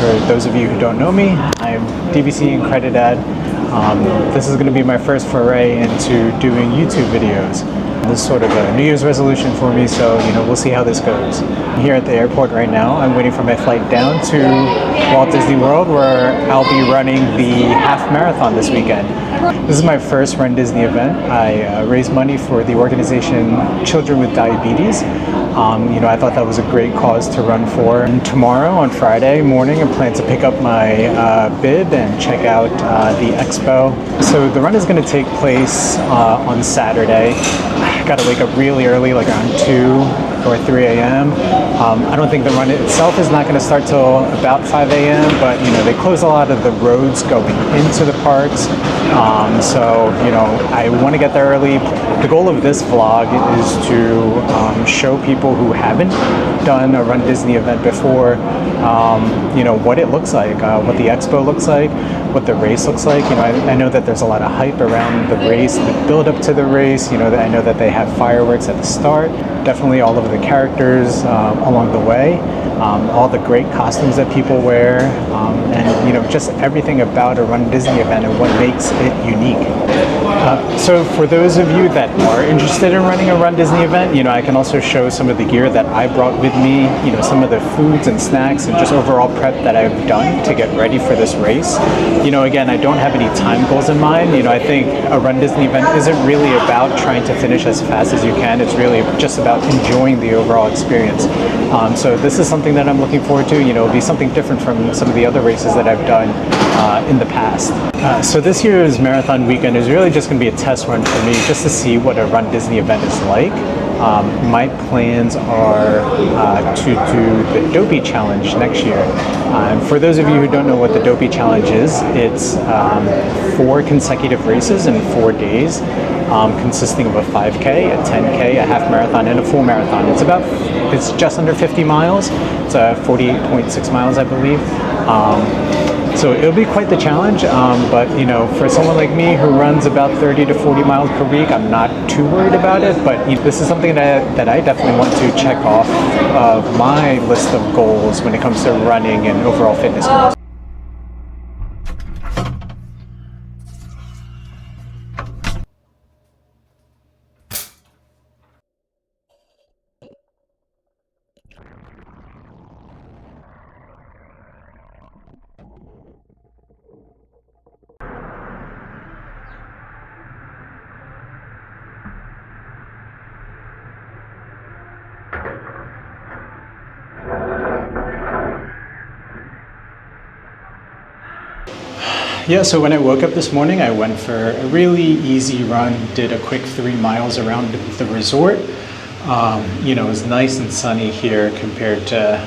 For those of you who don't know me, I'm DVC and Credit Ad. This is going to be my first foray into doing YouTube videos. This is sort of a New Year's resolution for me, so we'll see how this goes. I'm here at the airport right now. I'm waiting for my flight down to Walt Disney World, where I'll be running the half marathon this weekend. This is my first runDisney event. I raise money for the organization Children with Diabetes. I thought that was a great cause to run for. And tomorrow, on Friday morning, I plan to pick up my bib and check out the expo. So the run is going to take place on Saturday. I got to wake up really early, like around 2 or 3 a.m. I don't think the run itself is not going to start till about 5 a.m., but they close a lot of the roads going into the parks. So I want to get there early. The goal of this vlog is to show people who haven't done a runDisney event before, what it looks like, what the expo looks like, what the race looks like. I know that there's a lot of hype around the race, the build up to the race. I know that they have fireworks at the start. Definitely all of the characters along the way, all the great costumes that people wear, and just everything about a runDisney event and what makes it unique. So for those of you that are interested in running a runDisney event, I can also show some of the gear that I brought with me, some of the foods and snacks and just overall prep that I've done to get ready for this race. Again, I don't have any time goals in mind. I think a runDisney event isn't really about trying to finish as fast as you can. It's really just about enjoying the overall experience. So this is something that I'm looking forward to. It'll be something different from some of the other races that I've done in the past. So this year's marathon weekend is really just going to be a test run for me, just to see what a runDisney event is like. My plans are to do the Dopey Challenge next year. For those of you who don't know what the Dopey Challenge is, it's 4 consecutive races in 4 days, consisting of a 5K, a 10K, a half marathon, and a full marathon. It's just under 50 miles. It's 48.6 miles, I believe. So it'll be quite the challenge, but for someone like me who runs about 30 to 40 miles per week, I'm not too worried about it. But this is something that I definitely want to check off of my list of goals when it comes to running and overall fitness goals. Yeah, so when I woke up this morning, I went for a really easy run, did a quick 3 miles around the resort. It was nice and sunny here compared to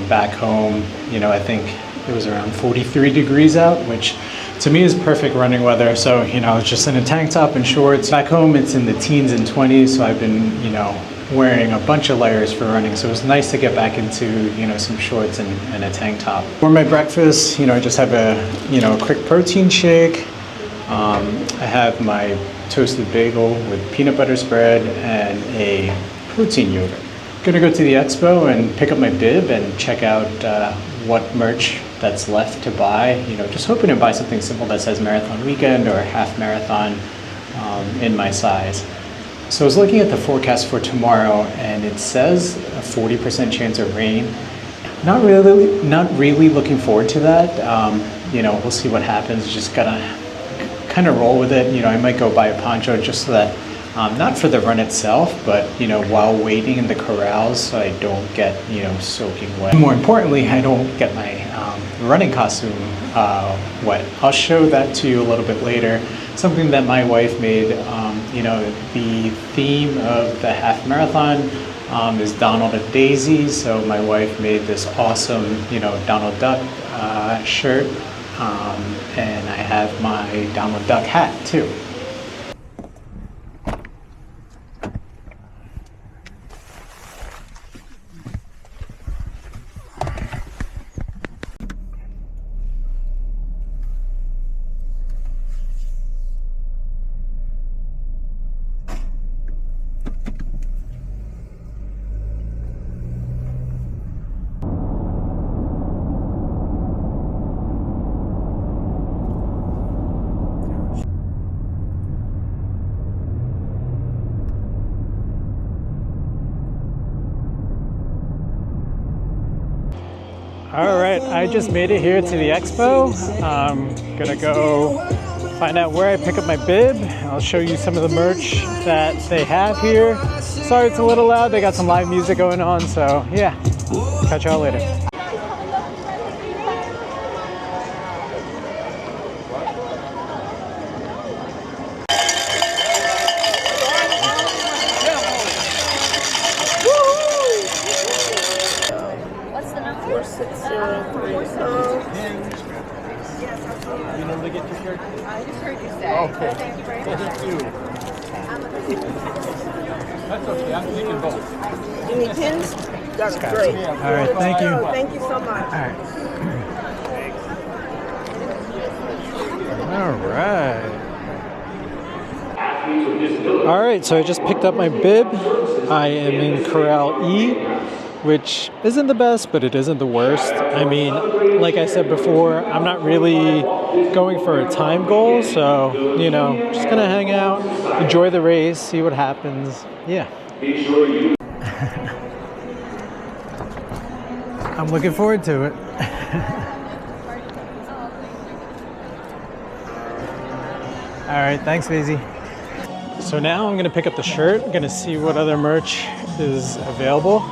back home. I think it was around 43 degrees out, which to me is perfect running weather. So, it's just in a tank top and shorts. Back home, it's in the teens and 20s, so I've been, wearing a bunch of layers for running. So it was nice to get back into, some shorts and a tank top. For my breakfast, I just have a quick protein shake. I have my toasted bagel with peanut butter spread and a protein yogurt. Gonna go to the expo and pick up my bib and check out what merch that's left to buy. Just hoping to buy something simple that says marathon weekend or half marathon in my size. So I was looking at the forecast for tomorrow, and it says a 40% chance of rain. Not really looking forward to that. We'll see what happens. Just gotta kind of roll with it. I might go buy a poncho just so that, not for the run itself, but while waiting in the corrals, so I don't get soaking wet. More importantly, I don't get my running costume wet. I'll show that to you a little bit later. Something that my wife made. The theme of the half marathon is Donald and Daisy, so my wife made this awesome, Donald Duck shirt, and I have my Donald Duck hat too. All right, I just made it here to the expo. I'm gonna go find out where I pick up my bib. I'll show you some of the merch that they have here. Sorry it's a little loud, they got some live music going on, so yeah, catch y'all later. What's the number? 4605. You know, they get your shirt. I just heard you say. Okay. Thank you very much. Thank you. That's okay. I'm taking both. You need pins? That's great. All right, thank you. Thank you so much. All right. All right, so I just picked up my bib. I am in Corral E, which isn't the best, but it isn't the worst. I mean, like I said before, I'm not really going for a time goal, so, you know, just gonna hang out, enjoy the race, see what happens. Yeah. I'm looking forward to it. All right, thanks, Daisy. So now I'm gonna pick up the shirt. I'm gonna see what other merch is available.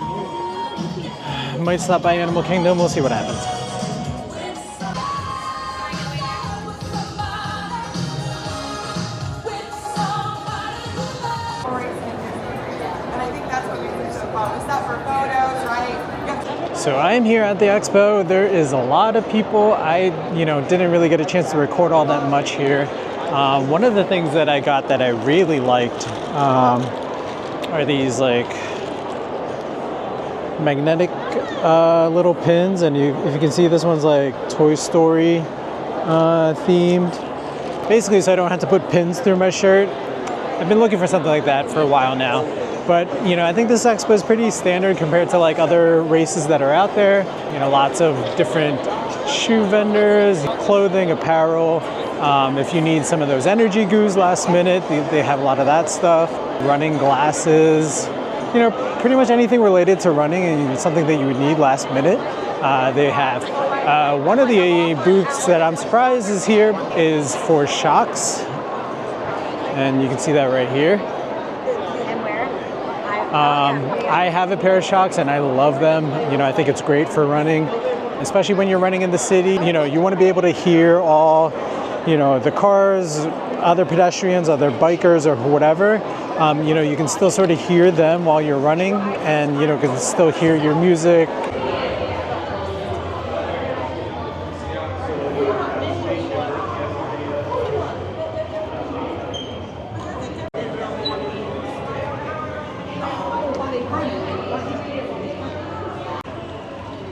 Might stop by Animal Kingdom, we'll see what happens. So I'm here at the expo. There is a lot of people. I, didn't really get a chance to record all that much here. One of the things that I got that I really liked are these like magnetic little pins, and if you can see, this one's like Toy Story themed. Basically, so I don't have to put pins through my shirt. I've been looking for something like that for a while now. But, I think this expo is pretty standard compared to like other races that are out there. Lots of different shoe vendors, clothing, apparel. If you need some of those energy goos last minute, they have a lot of that stuff. Running glasses, pretty much anything related to running and something that you would need last minute, they have. One of the booths that I'm surprised is here is for shocks. And you can see that right here. I have a pair of shocks and I love them. I think it's great for running, especially when you're running in the city. You want to be able to hear all, the cars, other pedestrians, other bikers or whatever. You can still sort of hear them while you're running, and can still hear your music.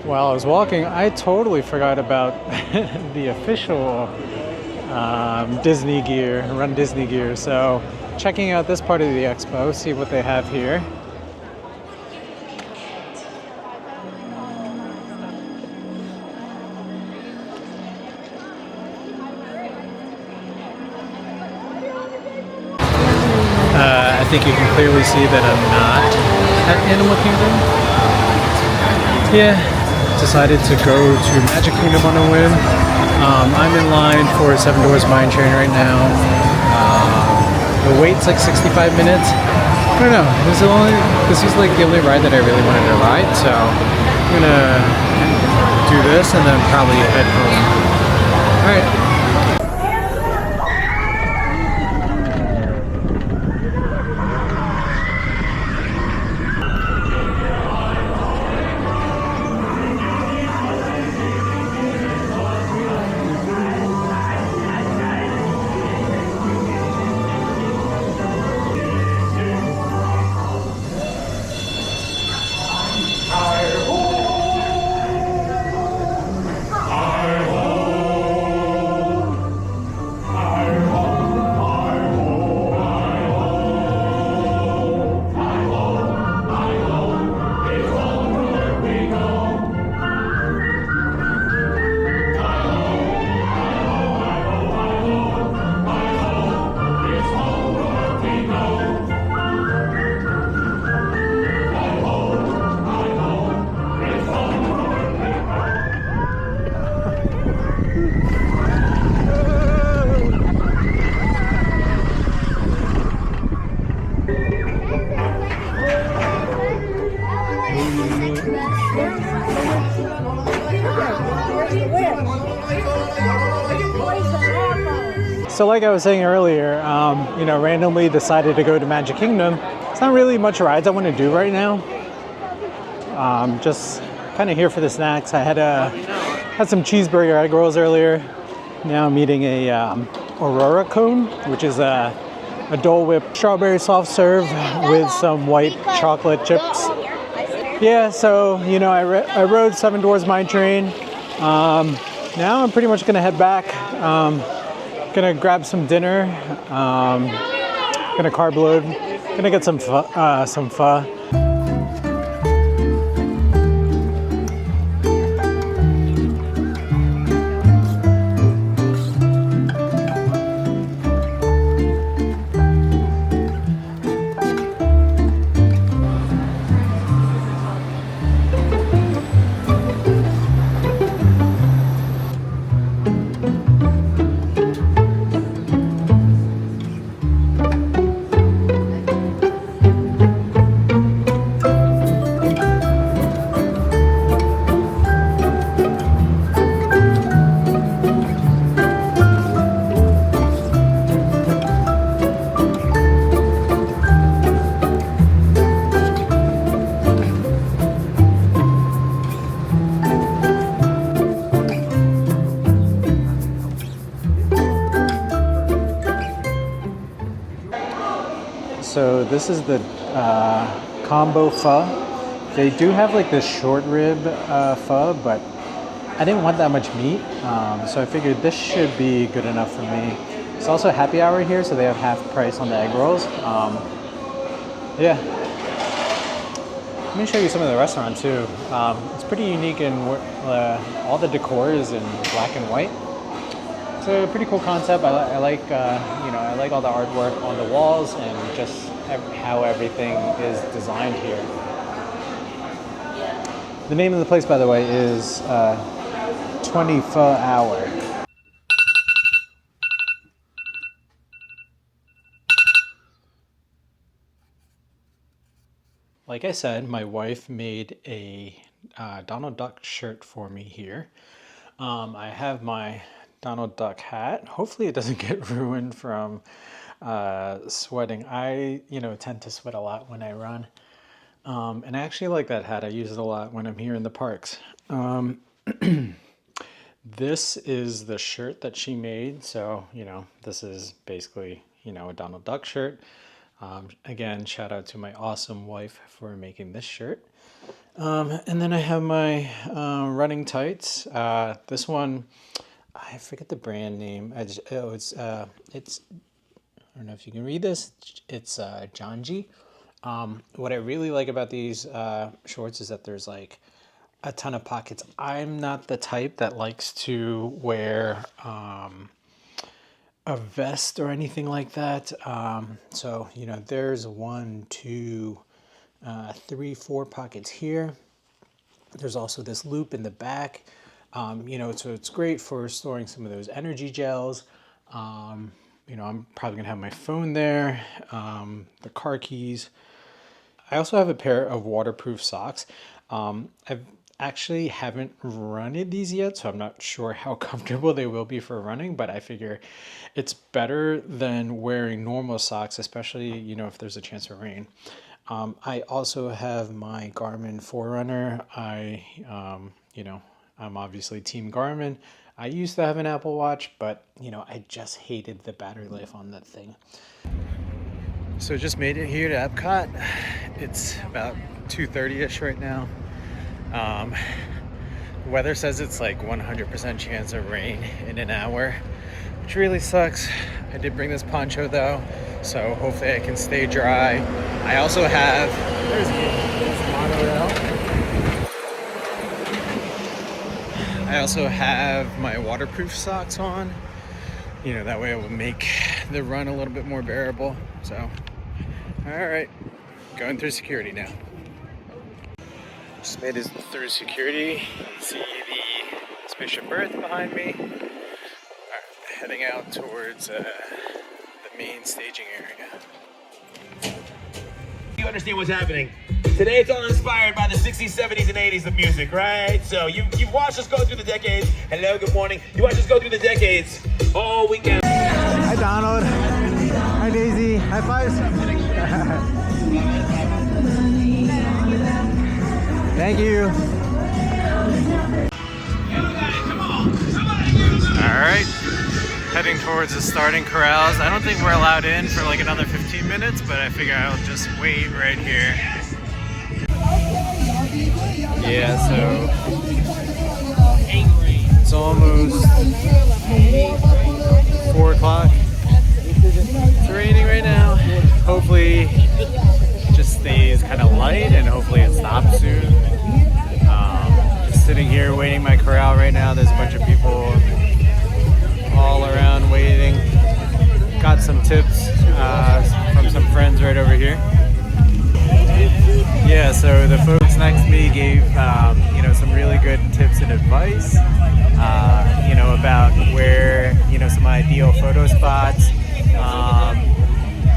While I was walking, I totally forgot about the official Disney gear, runDisney gear. So checking out this part of the expo, see what they have here. I think you can clearly see that I'm not at Animal Kingdom. Yeah, decided to go to Magic Kingdom on a whim. I'm in line for Seven Dwarfs Mine Train right now. The wait's like 65 minutes. I don't know, this is like the only ride that I really wanted to ride, so I'm gonna do this and then probably head home. Alright. Hi-ho! 'Cause So like I was saying earlier, you know, randomly decided to go to Magic Kingdom. It's not really much rides I want to do right now. Just kind of here for the snacks. I had some cheeseburger egg rolls earlier. Now I'm eating a Aurora cone, which is a Dole Whip strawberry soft serve with some white chocolate chips. Yeah, so you know, I rode Seven Dwarfs Mine Train. Now I'm pretty much gonna head back. Gonna grab some dinner. Gonna carb load. Gonna get some pho. So this is the combo pho. They do have like this short rib pho, but I didn't want that much meat, so I figured this should be good enough for me. It's also happy hour here, so they have half price on the egg rolls. Yeah. Let me show you some of the restaurant too. It's pretty unique in all the decor is in black and white. It's a pretty cool concept. I like you know, I like all the artwork on the walls and just how everything is designed here. The name of the place, by the way, is 20 Pho Hour. Like I said, my wife made a Donald Duck shirt for me here. I have my Donald Duck hat. Hopefully it doesn't get ruined from sweating. I, you know, tend to sweat a lot when I run. And I actually like that hat. I use it a lot when I'm here in the parks. This is the shirt that she made. So, you know, this is basically, you know, a Donald Duck shirt. Again, shout out to my awesome wife for making this shirt. And then I have my running tights. This one, I forget the brand name. It's I don't know if you can read this. It's Janji. What I really like about these shorts is that there's like a ton of pockets. I'm not the type that likes to wear a vest or anything like that. So, you know, there's 1, 2, 3, 4 pockets here. There's also this loop in the back. You know, so it's great for storing some of those energy gels. You know, I'm probably gonna have my phone there, the car keys. I also have a pair of waterproof socks. I've actually haven't run these yet, so I'm not sure how comfortable they will be for running, but I figure it's better than wearing normal socks, especially, you know, if there's a chance of rain. I also have my Garmin Forerunner. You know, I'm obviously Team Garmin. I used to have an Apple Watch, but, you know, I just hated the battery life on that thing. So just made it here to Epcot. It's about 2:30ish right now. The weather says it's like 100% chance of rain in an hour, which really sucks. I did bring this poncho though, so hopefully I can stay dry. I also have, there's monorail. I also have my waterproof socks on. You know, that way it will make the run a little bit more bearable. So, all right, going through security now. Just made it through security. You see the Spaceship Earth behind me. All right, heading out towards the main staging area. You understand what's happening? Today it's all inspired by the 60s, 70s, and 80s of music, right? So you've watched us go through the decades. Hello, good morning. You watched us go through the decades all weekend. Hi, Donald. Hi, Daisy. High fives. Thank you. All right. Heading towards the starting corrals. I don't think we're allowed in for like another 15 minutes, but I figure I'll just wait right here. Yeah, so it's almost 4 o'clock. It's raining right now. Hopefully it just stays kind of light and hopefully it stops soon. Just sitting here waiting my corral right now. There's a bunch of people all around waiting. Got some tips from some friends right over here. Yeah, so the folks next to me gave you know, some really good tips and advice, you know, about where, you know, some ideal photo spots,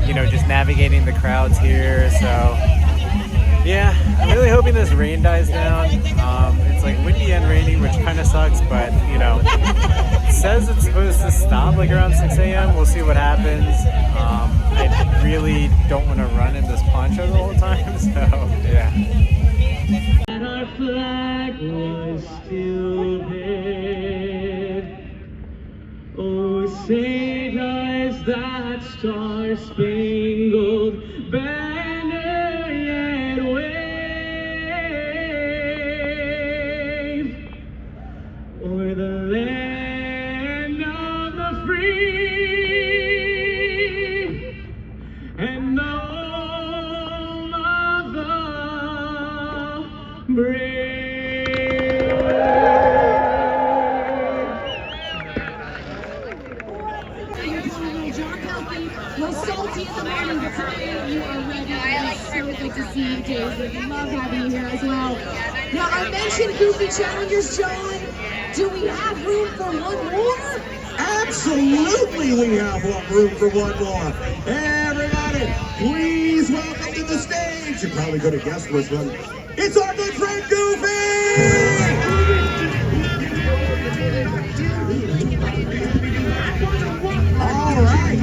you know, just navigating the crowds here. So yeah, I'm really hoping this rain dies down. It's like windy and rainy, which kind of sucks, but you know, it says it's supposed to stop like around 6 a.m. We'll see what happens. I really don't want to run in this poncho the whole time, so yeah. And our flag was still there. Oh, say does that star-spangled banner yet wave o'er the land of the free and the home of the brave. We're salty in the morning, but today you are ready. It's so good to see you, Daisy. We love having you here as well. Now, I mentioned Goofy Challengers, John. Do we have room for one more? Absolutely, we have room for one more. Everybody, please welcome to the stage. You probably could have guessed which one. It's our good friend Goofy! All right.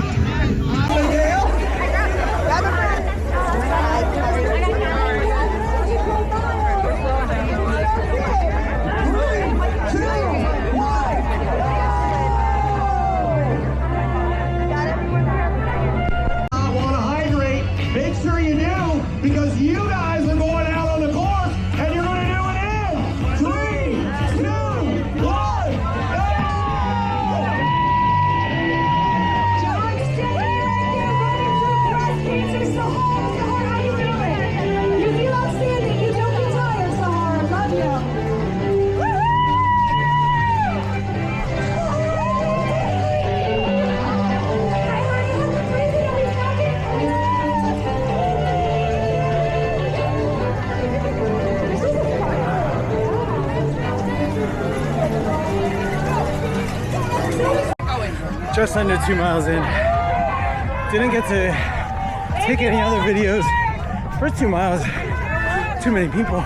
Make sure you do, because you guys are going out on the course and you're going to do it in 3, 2, 1, go! John, stay right there running through breast cancer, Sahara. Sahara, how you doing? You feel outstanding. You don't get tired, Sahara. Love you. Just under 2 miles in. Didn't get to take any other videos. First 2 miles, too many people.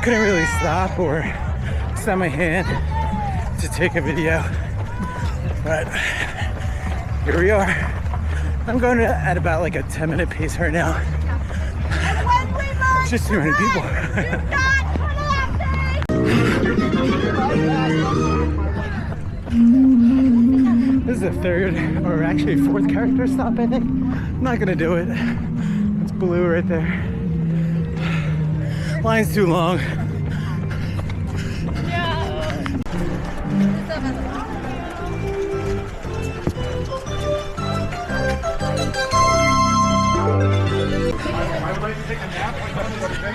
Couldn't really stop or extend my hand to take a video. But here we are. I'm going at about like a 10-minute pace right now. It's just too many people. This is the 3rd, or actually 4th character stop, I think. I'm not gonna do it. It's blue right there. Line's too long.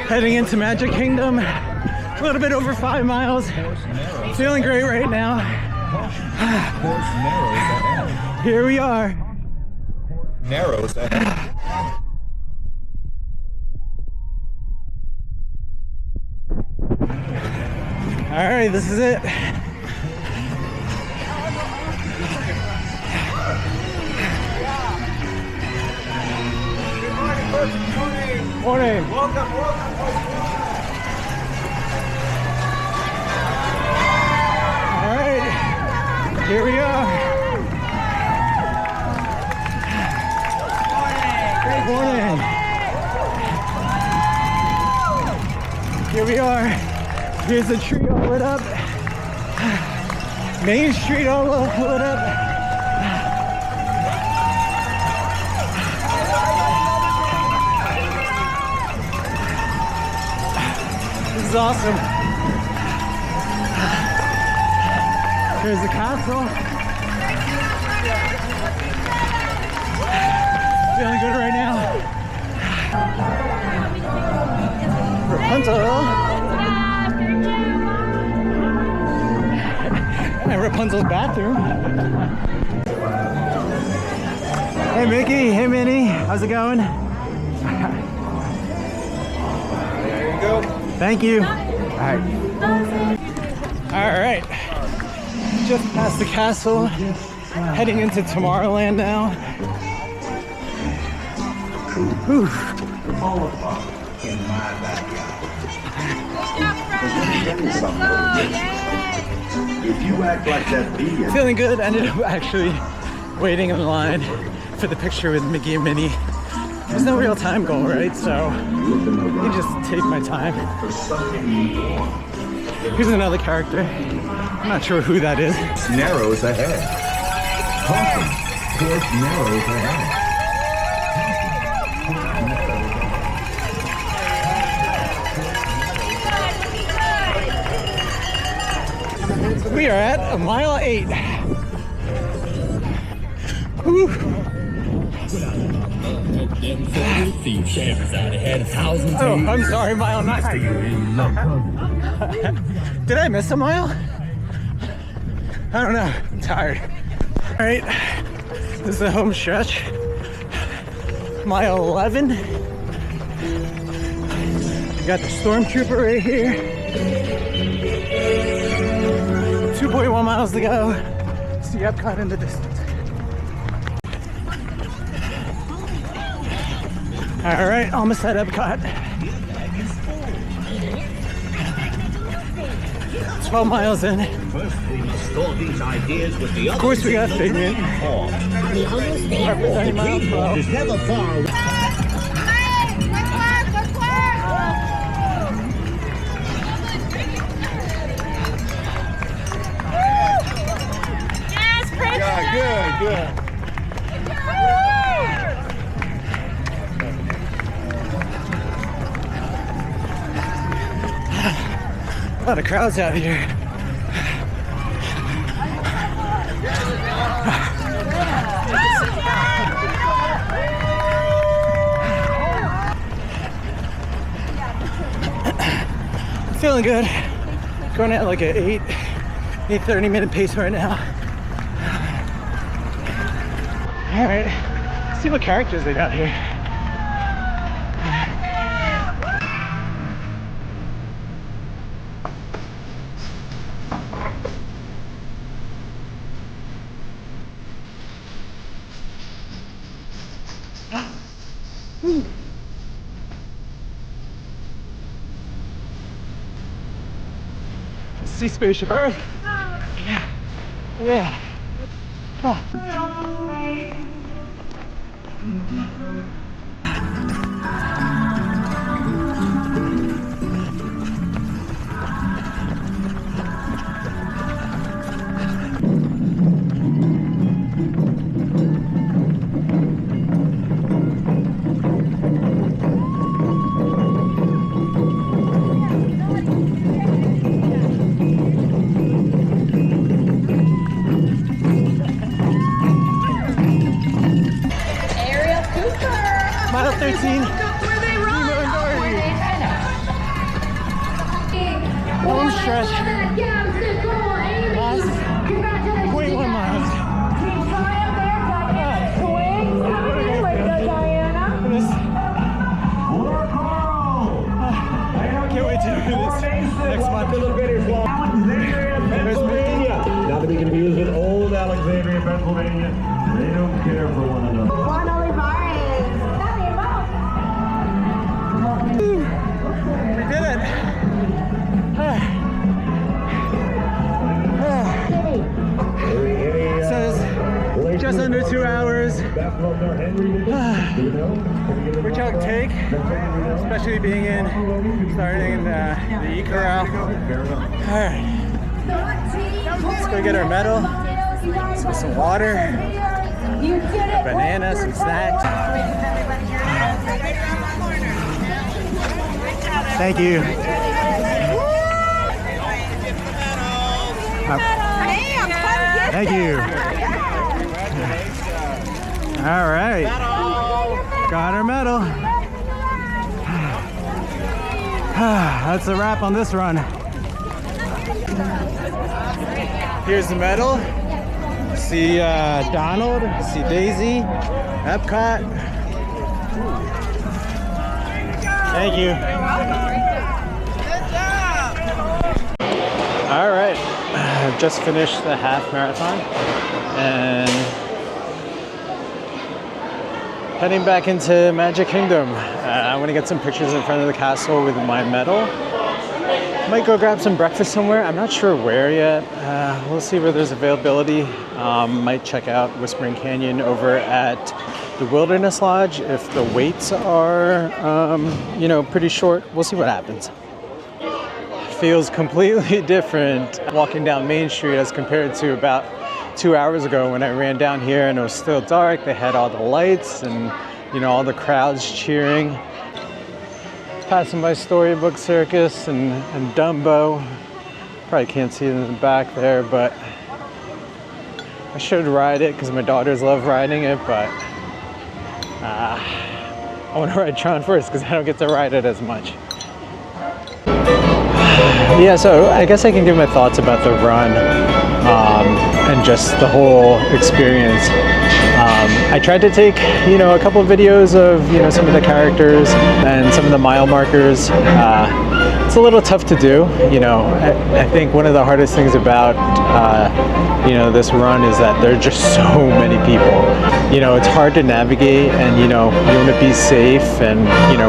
Heading into Magic Kingdom. A little bit over 5 miles. Feeling great right now. Here we are. Narrows ahead. All right, this is it. Morning. Welcome. All right, here we are. Good morning. Here we are. Here's the tree all lit up. Main Street all lit up. This is awesome. Here's the castle. Feeling good right now. Rapunzel. And Rapunzel's bathroom. Hey Mickey, hey Minnie, how's it going? There you go. Thank you. All right. Just past the castle, heading into Tomorrowland now. Whew. If you act like that bee, Feeling good. Ended up actually waiting in line for the picture with Mickey and Minnie. There's no real time goal, right? So you just take my time. Here's another character. I'm not sure who that is. narrows ahead. Caution, course narrows ahead. We are at a mile 8. Whew. Oh, I'm sorry, mile 9. Did I miss a mile? I don't know. I'm tired. All right, this is the home stretch. Mile 11. We got the Stormtrooper right here. 2.1 miles to go. See Epcot in the distance. All right, almost at Epcot. 12 miles in. Of course, we got Figment. Representing mile 12. Good. A lot of crowds out here. Feeling good. Going at like an 8:30 minute pace right now. All right, let's see what characters they got here. See Spaceship Earth. Yeah. Oh. Mile 13. Home stretch. Last 21 miles. Can't wait to do this next month. Not to be confused with old Alexandria, Pennsylvania. They don't care for one another. that. It says just under 2 hours, which I'll take, especially being starting in the E-Corral. Alright, let's go get our medal, let's get some water, a banana, some snacks. Thank you. Thank you. All right. Got our medal. That's a wrap on this run. Here's the medal. See Donald, see Daisy, EPCOT. Thank you. All right, I've just finished the half marathon and heading back into Magic Kingdom. I want to get some pictures in front of the castle with my medal. Might go grab some breakfast somewhere. I'm not sure where yet. We'll see where there's availability. Might check out Whispering Canyon over at the Wilderness Lodge if the waits are, pretty short. We'll see what happens. Feels completely different walking down Main Street as compared to about 2 hours ago when I ran down here and it was still dark. They had all the lights and, all the crowds cheering. Passing by Storybook Circus and Dumbo. Probably can't see it in the back there, but I should ride it because my daughters love riding it, but I want to ride Tron first because I don't get to ride it as much. Yeah, so I guess I can give my thoughts about the run and just the whole experience. I tried to take, a couple of videos of, some of the characters and some of the mile markers. It's a little tough to do, I think one of the hardest things about, this run is that there are just so many people. It's hard to navigate and, you want to be safe and,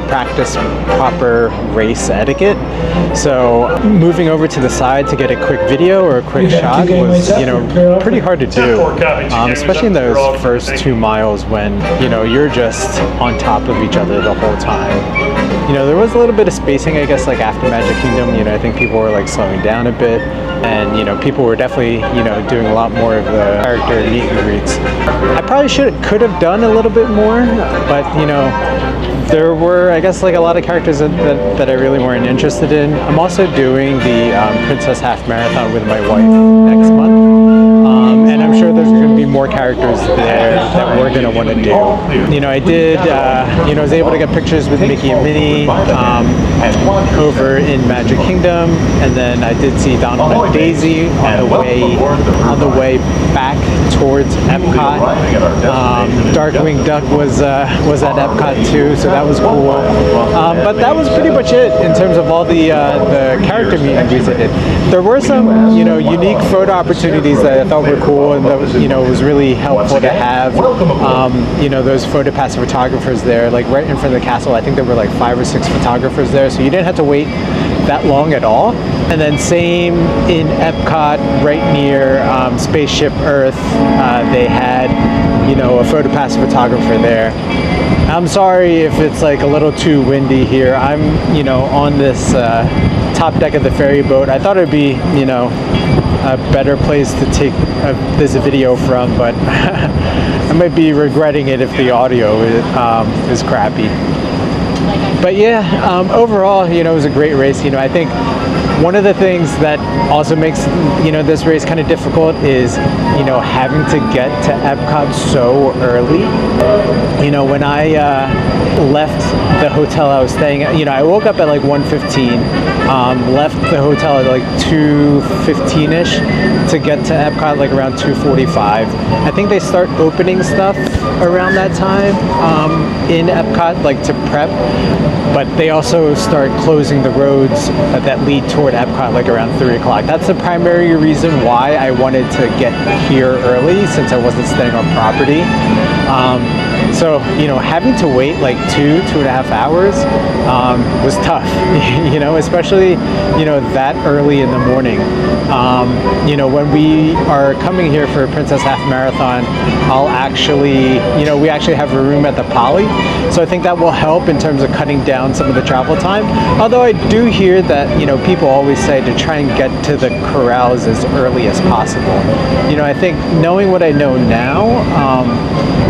practice proper race etiquette. So moving over to the side to get a quick video or a quick shot was, pretty hard to do, especially in those first 2 miles when, you're just on top of each other the whole time. There was a little bit of spacing, I guess, like after Magic Kingdom. I think people were like slowing down a bit, and people were definitely doing a lot more of the character meet and greets. I probably could have done a little bit more, but there were, I guess, like a lot of characters that I really weren't interested in. I'm also doing the Princess Half Marathon with my wife next month. And I'm sure there's going to be more characters there that we're going to want to do. I did, I was able to get pictures with Mickey and Minnie over in Magic Kingdom, and then I did see Donald and Daisy on the way back towards EPCOT. Darkwing Duck was at EPCOT too, so that was cool. But that was pretty much it in terms of all the character meet and greets I did. There were some, unique photo opportunities that I thought were cool, and that, it was really helpful to have, those PhotoPass photographers there, like right in front of the castle. I think there were like 5 or 6 photographers there, so you didn't have to wait that long at all. And then same in EPCOT, right near Spaceship Earth, they had, a PhotoPass photographer there. I'm sorry if it's like a little too windy here. I'm, on this top deck of the ferry boat. I thought it'd be, a better place to take this video from, but I might be regretting it if the audio is crappy. But yeah, overall, it was a great race. I think one of the things that also makes, this race kind of difficult is, having to get to EPCOT so early. When I left the hotel I was staying at, I woke up at like 1:15, left the hotel at like 2:15ish to get to EPCOT like around 2:45. I think they start opening stuff around that time in EPCOT, like to prep, but they also start closing the roads that lead toward EPCOT like around 3 o'clock. That's the primary reason why I wanted to get here early, since I wasn't staying on property. So, you know, having to wait like 2.5 hours was tough, you know, especially, you know, that early in the morning. You know, when we are coming here for Princess Half Marathon, I'll actually, you know, we actually have a room at the Poly. So I think that will help in terms of cutting down some of the travel time. Although I do hear that, you know, people always say to try and get to the corrals as early as possible. You know, I think knowing what I know now,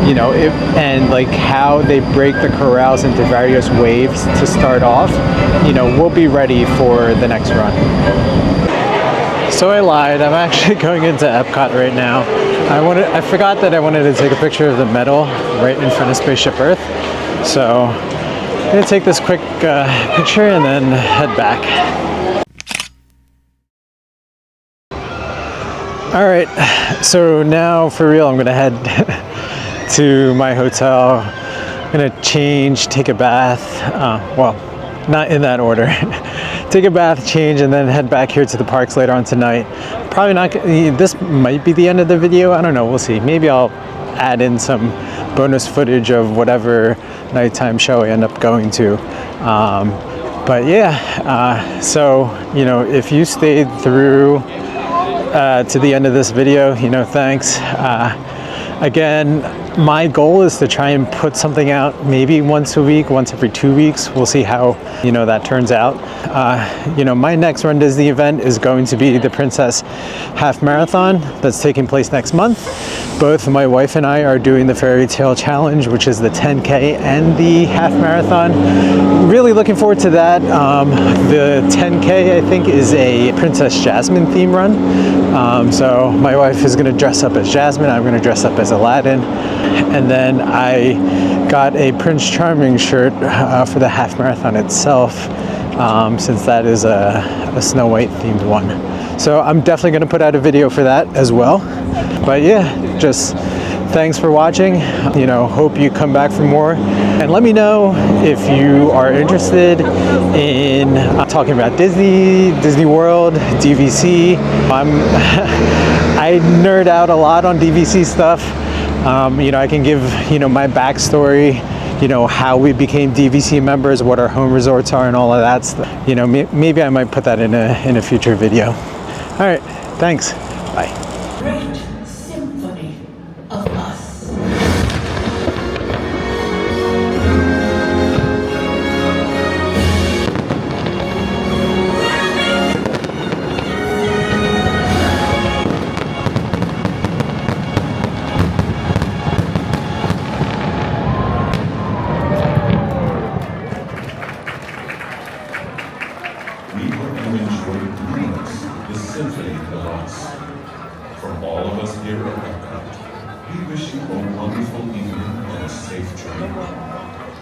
you know, and like how they break the corrals into various waves to start off, you know, we'll be ready for the next run. So I lied, I'm actually going into Epcot right now. I forgot that I wanted to take a picture of the medal right in front of Spaceship Earth. So I'm gonna take this quick picture and then head back. All right, so now for real, I'm gonna head to my hotel. I'm gonna change, take a bath. Well, not in that order. Take a bath, change, and then head back here to the parks later on tonight. Probably not, this might be the end of the video. I don't know, we'll see. Maybe I'll add in some bonus footage of whatever nighttime show I end up going to. But yeah, so, you know, if you stayed through to the end of this video, you know, thanks. Again, my goal is to try and put something out maybe once a week, once every 2 weeks. We'll see how, you know, that turns out. You know, my next runDisney event is going to be the Princess Half Marathon that's taking place next month. Both my wife and I are doing the Fairytale Challenge, which is the 10K and the half marathon. Really looking forward to that. The 10K, I think, is a Princess Jasmine theme run. So my wife is going to dress up as Jasmine. I'm going to dress up as Aladdin. And then I got a Prince Charming shirt for the half marathon itself, since that is a Snow White themed one. So I'm definitely going to put out a video for that as well. But yeah, just thanks for watching. You know, hope you come back for more. And let me know if you are interested in talking about Disney, Disney World, DVC. I nerd out a lot on DVC stuff. You know, I can give, you know, my backstory, you know, how we became DVC members, what our home resorts are and all of that stuff. You know, maybe I might put that in a future video. All right, thanks, bye. Great symphony of us. We hope you enjoyed the symphony of us. From all of us here at EPCOT, we wish you a wonderful evening and a safe journey.